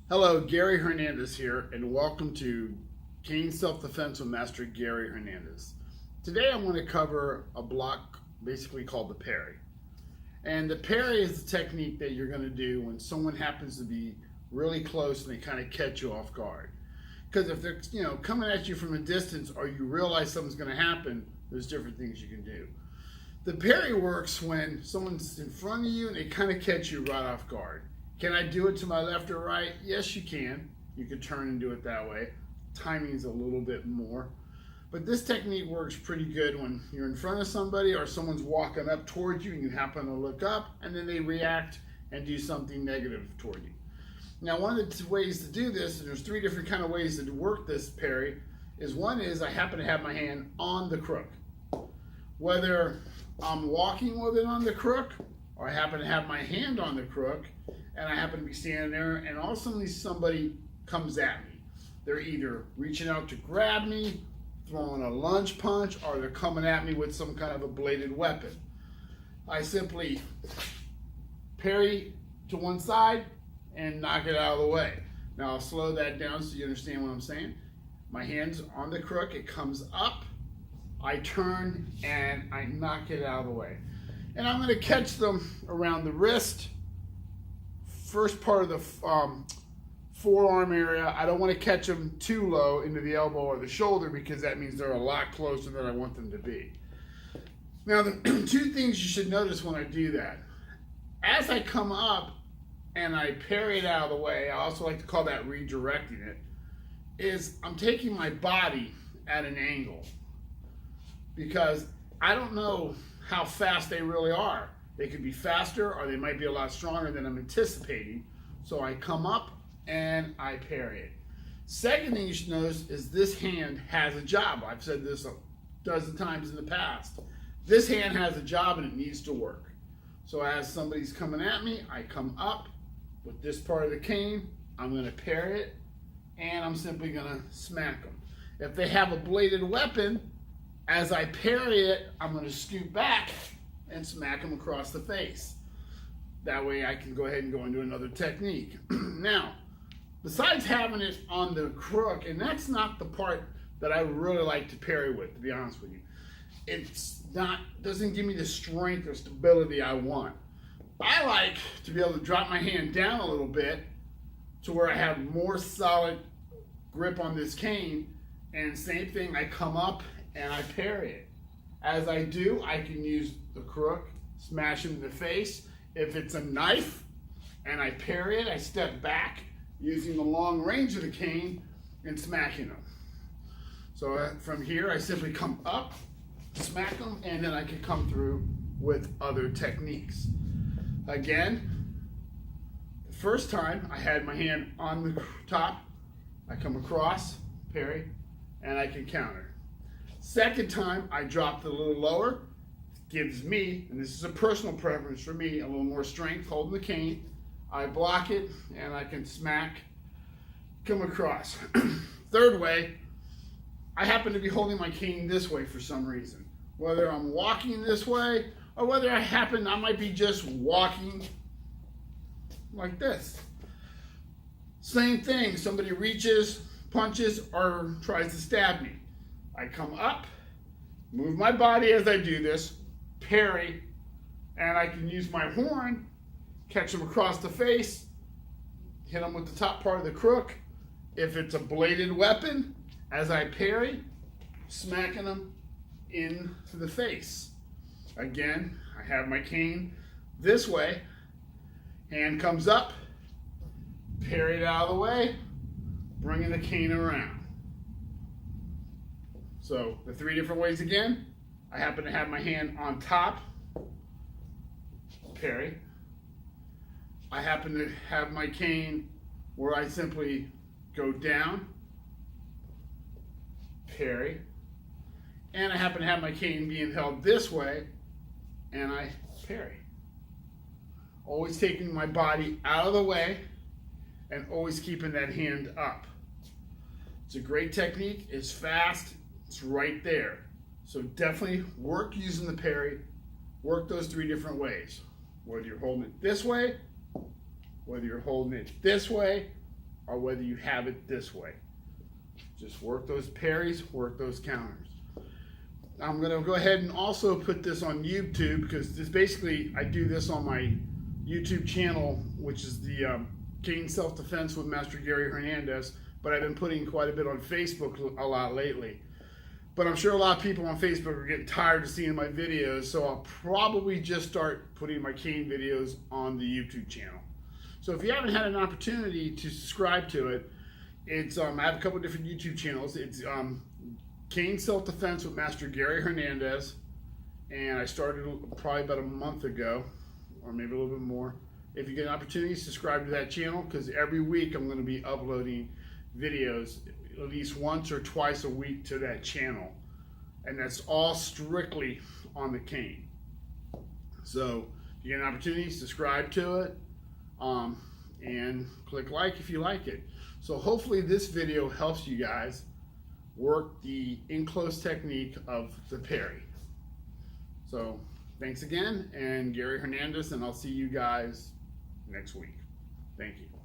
Hello, Gary Hernandez here, and welcome to Cane Self-Defense with Master Gary Hernandez. Today I'm going to cover a block basically called the parry. And the parry is the technique that you're going to do when someone happens to be really close and they kind of catch you off guard. Because if they're coming at you from a distance or you realize something's going to happen, there's different things you can do. The parry works when someone's in front of you and they kind of catch you right off guard. Can I do it to my left or right? Yes, you can. You can turn and do it that way. Timing's a little bit more. But this technique works pretty good when you're in front of somebody or someone's walking up towards you and you happen to look up and then they react and do something negative toward you. Now, one of the ways to do this, and there's three different kind of ways to work this parry, is one is I happen to have my hand on the crook. Whether I'm walking with it on the crook or I happen to have my hand on the crook, and I happen to be standing there, and all of a sudden somebody comes at me. They're either reaching out to grab me, throwing a lunge punch, or they're coming at me with some kind of a bladed weapon. I simply parry to one side and knock it out of the way. Now I'll slow that down so you understand what I'm saying. My hand's on the crook, it comes up, I turn, and I knock it out of the way. And I'm going to catch them around the wrist, first part of the forearm area. I don't want to catch them too low into the elbow or the shoulder because that means they're a lot closer than I want them to be. Now, the two things you should notice when I do that. As I come up and I parry it out of the way, I also like to call that redirecting it, is I'm taking my body at an angle because I don't know how fast they really are. They could be faster or they might be a lot stronger than I'm anticipating. So I come up and I parry it. Second thing you should notice is this hand has a job. I've said this a dozen times in the past. This hand has a job and it needs to work. So as somebody's coming at me, I come up with this part of the cane, I'm going to parry it, and I'm simply going to smack them. If they have a bladed weapon, as I parry it, I'm going to scoot back and smack them across the face. That way I can go ahead and go into another technique. Now, besides having it on the crook, and that's not the part that I really like to parry with, to be honest with you. Doesn't give me the strength or stability I want. I like to be able to drop my hand down a little bit to where I have more solid grip on this cane, and same thing, I come up and I parry it. As I do, I can use the crook, smash him in the face. If it's a knife and I parry it, I step back using the long range of the cane and smacking him. So from here, I simply come up, smack him, and then I can come through with other techniques. Again, the first time I had my hand on the top, I come across, parry, and I can counter. Second time, I dropped it a little lower. Gives me, and this is a personal preference for me, a little more strength holding the cane. I block it, and I can smack, come across. Third way, I happen to be holding my cane this way for some reason. Whether I'm walking this way, or whether I might be just walking like this. Same thing, somebody reaches, punches, or tries to stab me. I come up, move my body as I do this, parry, and I can use my horn, catch them across the face, hit them with the top part of the crook. If it's a bladed weapon, as I parry, smacking them into the face. Again, I have my cane this way, hand comes up, parry it out of the way, bringing the cane around. So the three different ways again, I happen to have my hand on top, parry. I happen to have my cane where I simply go down, parry. And I happen to have my cane being held this way, and I parry. Always taking my body out of the way and always keeping that hand up. It's a great technique, it's fast, it's right there. So definitely work using the parry, work those three different ways. Whether you're holding it this way, whether you're holding it this way, or whether you have it this way. Just work those parries, work those counters. I'm going to go ahead and also put this on YouTube, because this basically, I do this on my YouTube channel, which is the Cane Self-Defense with Master Gary Hernandez, but I've been putting quite a bit on Facebook a lot lately. But I'm sure a lot of people on Facebook are getting tired of seeing my videos, so I'll probably just start putting my cane videos on the YouTube channel. So if you haven't had an opportunity to subscribe to it, it's I have a couple different YouTube channels. It's Cane Self-Defense with Master Gary Hernandez, and I started probably about a month ago, or maybe a little bit more. If you get an opportunity, subscribe to that channel, because every week I'm going to be uploading videos at least once or twice a week to that channel, and that's all strictly on the cane. So if you get an opportunity, subscribe to it, and click like if you like it. So hopefully this video helps you guys work the in-close technique of the parry. So thanks again, and Gary Hernandez, and I'll see you guys next week. Thank you.